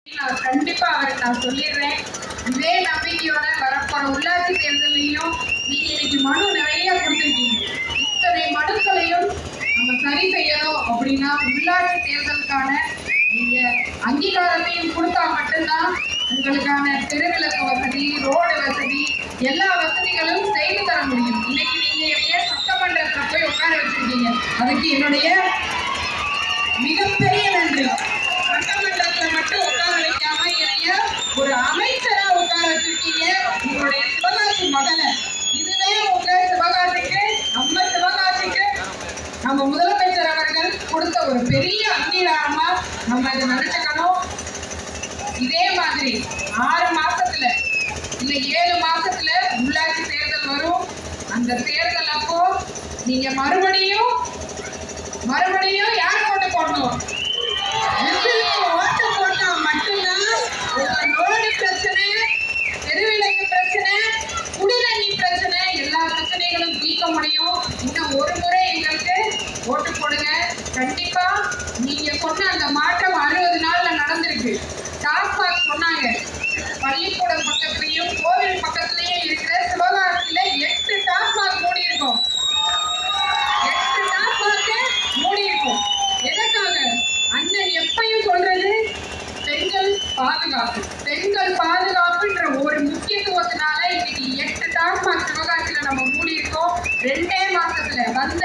கண்டிப்பா அவருக்கு நான் சொல்லிடுறேன். இதே நம்பிக்கையோட வரப்போற உள்ளாட்சி தேர்தலையும் நீங்க இன்னைக்கு மனு நிறைய கொடுத்துருக்கீங்க. இத்தனை மனுக்களையும் நம்ம சரி செய்யணும் அப்படின்னா உள்ளாட்சி தேர்தலுக்கான நீங்க அங்கீகாரத்தையும் கொடுத்தா மட்டும்தான் உங்களுக்கான தெருவிளக்கு வசதி, ரோடு வசதி, எல்லா வசதிகளும் செய்து தர முடியும். இன்னைக்கு நீங்க என்னைய சட்டமன்றத்துல போய் உட்கார வச்சிருக்கீங்க, அதுக்கு என்னுடைய மிகப்பெரிய நன்றி. சட்டமன்றத்துல மட்டும் உட்கார வைக்காம என்னைய ஒரு அமைச்சரா உட்கார வச்சிருக்கீங்க. உங்களுடைய சிவகாசி மகனை, இதுவே உங்க சிவகாசிக்கு, நம்ம சிவகாசிக்கு நம்ம முதலமைச்சர் அவர்கள் கொடுத்த ஒரு பெரிய அங்கீகாரமா நம்ம இதை நினைச்சுக்கணும். இதே மாதிரி 6 மாசத்துல இல்ல 7 மாசத்துல உள்ளாட்சி தேர்தல் வரும். அந்த தேர்தல் அப்போ நீங்க மறுபடியும் யார் போட்டு போடணும்? ஓட்டு போட்டா மட்டும்தான் உங்க ரோடு பிரச்சனை, தெருவிளக்கு பிரச்சனை, குடிநீ பிரச்சனை, எல்லா பிரச்சனைகளும் தீர்க்க முடியும். இன்னும் ஒரு முறை எங்களுக்கு ஓட்டு போடுங்க. கண்டிப்பா நீங்க சொன்ன அந்த மாற்றம் 60 நாள்ல நடந்திருக்கு. டாஸ்மாக் சொன்னாங்க, பள்ளிக்கூடம் பக்கத்துலயும் கோவில் பக்கத்துலயும் இருக்கிற சிவகாசியில 8 டாஸ்மாக் மூடி இருக்கும். 8 டாஸ்மாக் மூடி இருக்கும். எதற்காக? அண்ணன் எப்பயும் சொல்றது பெண்கள் பாதுகாப்பு, பெண்கள் பாதுகாப்புன்ற ஒரு முக்கியத்துவத்தினால இன்னைக்கு 8 டாஸ்மாக் சிவகாசியில நம்ம மூடி இருக்கோம். 2 மாசத்துல வந்த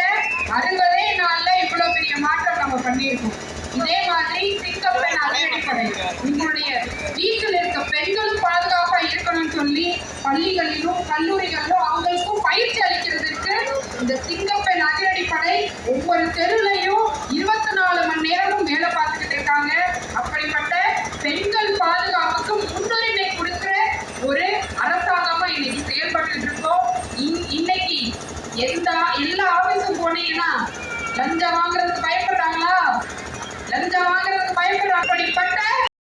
60 நாள்ல இவ்வளவு பெரிய மாற்றம் நம்ம பண்ணியிருக்கோம். இதே மாதிரி சிங்கப்பெண் அதிரடிப்படை, உங்களுடைய வீட்டில் இருக்க பெண்களும் பாதுகாப்பா இருக்கணும்னு சொல்லி பள்ளிகளிலும் கல்லூரிகளிலும் அவங்களுக்கும் பயிற்சி அளிக்கிறதுக்கு இந்த சிங்கப்பெண் அதிரடிப்படை ஒவ்வொரு தெருலையும் 24 மணி நேரமும் வேலை பார்த்துக்கிட்டு இருக்காங்க. அப்படிப்பட்ட பெண்கள் பாதுகாப்புக்கு முன்னுரிமை கொடுக்கிற ஒரு அரசாங்கமா இன்னைக்கு செயல்பட்டு இருக்கோம். இன்னைக்கு எல்லா ஆபீஸும் போனீங்கன்னா லஞ்சம் வாங்குறதுக்கு